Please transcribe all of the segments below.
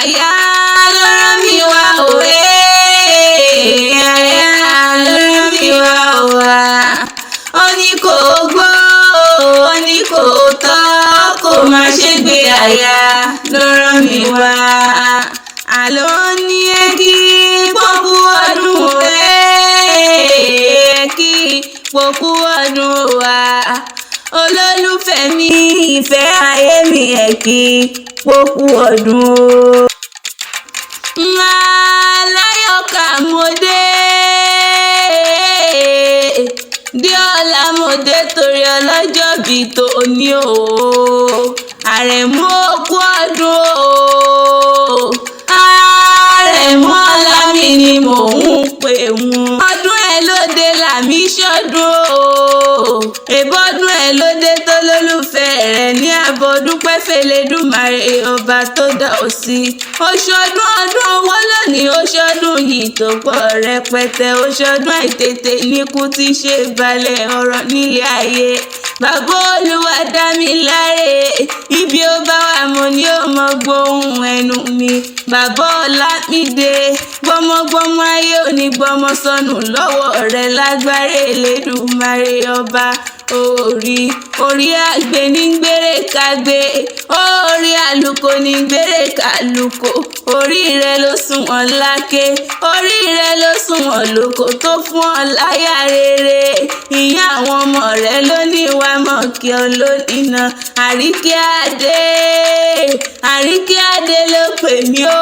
àyà ló rán mi wá òwe, àyà ló rán mi wá òwà. Ó ní kò gbọ́, ó ní kò tọ́, kò má ṣe gbé àyà ló rán mi wá. Àló ní ẹ kí pọ́kú ọdún rẹ̀, kí pọ́kú ọdún wa. Olólùfẹ́ mi, ìfẹ́ ayé mi, ẹ kí pọ́kú ọdún. Aláyọ̀ká mo dé, dé ọ̀la mo dé torí ọlọ́jọ́ bí tòní o. Àrẹ̀mú òkú ọdún o, àrẹ̀mú ọ̀la mi ni mò ń pè wọ́n. Ọdún ẹ lóde làmí ṣọdún o, èbọ́dún ẹ lóde tó lólùfẹ́ rẹ̀ ní àbọ̀dúpẹ́ f'Ẹlẹ́dùmarè ọba tó dá ọ sí. Oṣọdún ọdún owó lónìí, oṣọdún yìí tó pọ̀ rẹpẹtẹ, oṣọdún àìtètè níkú tí ṣe balẹ̀ ọ̀rọ̀ nílé ayé. Bàbá Olúwa dá mi láre, ibi ó bá wà mo ní ó mọ gbóhùn ẹnu mi. Bàbá Ọlámídé, gbọmọgbọmọ ayé ò ní gbọmọ sọnù lọ́wọ́ rẹ̀ lágbára Elédùmarè ọba. Orí àgbẹ̀ ní gbére kàgbé, orí àlùkò ní gbére kàlùkò. Orí rẹ̀ ló sunwọ̀n láké, orí rẹ̀ ló sunwọ̀n lóko tó fún ọ láyà rere. Ìyá àwọn ọmọ rẹ̀ ló ní wá mọ̀ kí ọ lónìí náà. Àríkẹ́ Adé, Àríkẹ́ Adé ló pè mí o.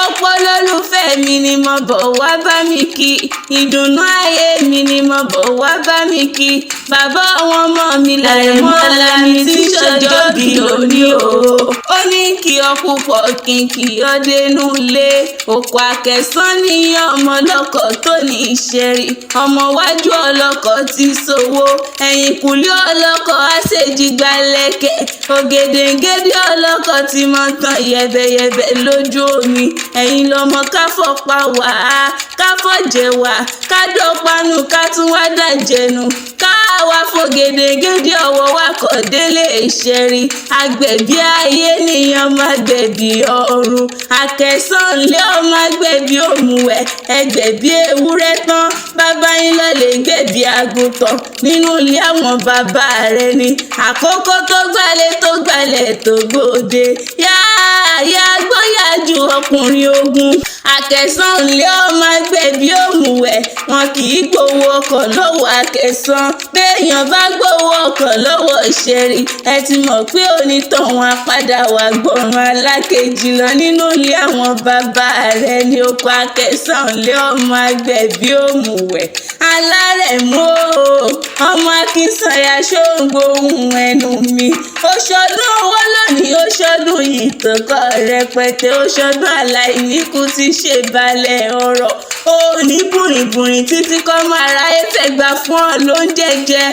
Ọ̀pọ̀ olólùfẹ́ mi ni mo bọ̀ wá bá mi kí, ìdùnnú ayé mi ni mo bọ̀ wá bá mi kí. Bàbá àwọn ọmọ mi l'Àrẹ̀mú ọ̀la mi tí ṣọjọ́ bí òní o. Ó ní kí ọ púpọ̀ kí n kí ọ dénú ilé. Òkú Akẹ́sán ní ọmọ ọlọ́kọ̀ tó ní Isheri, ọmọ wájú ọlọ́kọ̀ tí sowó, ẹ̀yìn kùlé ọlọ́kọ̀ àṣejìgbà lẹ́kẹ̀. Ògèdèǹgèdè ọlọ́kọ̀ tí mo tán yẹ̀bẹ̀yẹ̀bẹ̀ lójú omi. Ẹ̀yin lọmọ káfọ́ pa wá, káfọ́ jẹ wá, ká dọ́panu ká tún wá dàjẹnu. Káwa fògèdèǹgèdè ọwọ́ wa kọ̀ délé Isheri. Agbẹ̀bí ayé nìyẹn máa gbẹ̀bí ọ̀run. Akẹ́sán lé ọmọ agbẹ̀bí òmùwẹ̀, ẹgbẹ̀bí ewúrẹ́ tán. Bàbá yín lọ lè gbẹ̀bí àgùntàn nínú ilé àwọn bàbá rẹ̀ ni. Àkókò tó gbalẹ̀ tó gbòde, yá gbóyà ju ọkùnrin ogun. Akẹ́sán lé ọmọ agbẹ̀bí òmùwẹ̀, wọn kì í gbowó ọkọ̀ lọ́wọ́ Akẹ́sán. Béèyàn bá gbowó ọkọ̀ lọ́wọ́ Isheri, ẹ ti mọ̀ pé onítọ̀hún á padà wá gbọ̀ràn alákejì lọ nínú ilé àwọn bàbá rẹ̀ ní oko Akẹ́sán lé ọmọ agbẹ̀bí òmùwẹ̀. Alárẹ̀mú ọmọ Akínsànyà ṣóǹgbò ohun ẹnu mi. Oṣọdún owó lónìí, oṣọdún yìí tó kọ́ rẹpẹtẹ, oṣọdún aláìníkù tí ṣe balẹ̀ ọ̀rọ̀. Òní bùrìbùrì títí kọ́ máa ráyé fẹ́ gbà fún ọ lóúnjẹ jẹ.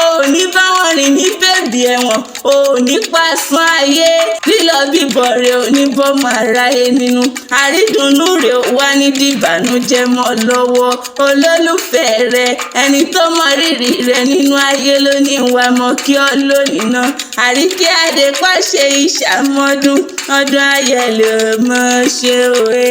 Òní bá wọn rìn ní bèbí ẹ̀wọ̀n, òní pàṣán ayé. Lílọ bíbọ̀ rẹ̀ òní bọ́mọ aráyé nínú. Àrídùnnú rẹ̀ ò wá ní dìbànújẹ́ mọ́ lọ́wọ́. Olólùfẹ́ rẹ̀, ẹni tó mọ rírì rẹ̀ nínú ayé ló ní wá mọ́ kí ọ lónìí náà. Àríkẹ́ Adé pàṣẹ ìṣàmọ́dún, ọdún ayẹlẹ̀ mọ́ ṣe òwe.